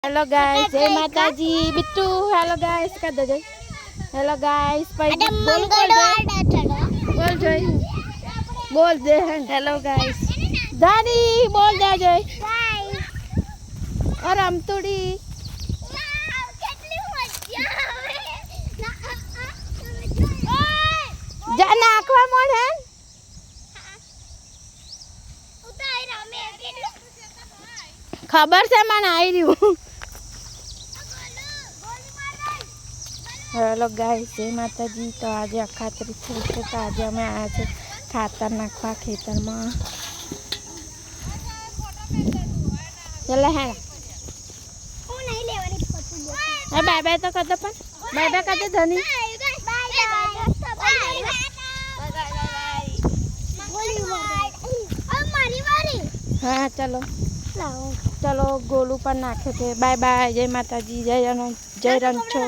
Hello guys जय माता जी Bittu hello guys कर दो जय हेलो गाइस बोल दे हेलो गाइस दादी बोल दे जय और हम तुड़ी जा नाखवा मोड़ है खबर से मन आई रही हूँ हेलो गाइस जय माता जी तो आज अखात्री थी तो आज अमे आया छे खातर नाखवा खेतर में चले है बाय बाय तो कर दो पण बाय बाय कर दो धनी हाँ चलो चलो गोलू पर नाखे थे बाय बाय जय माता जी जय रंग छो।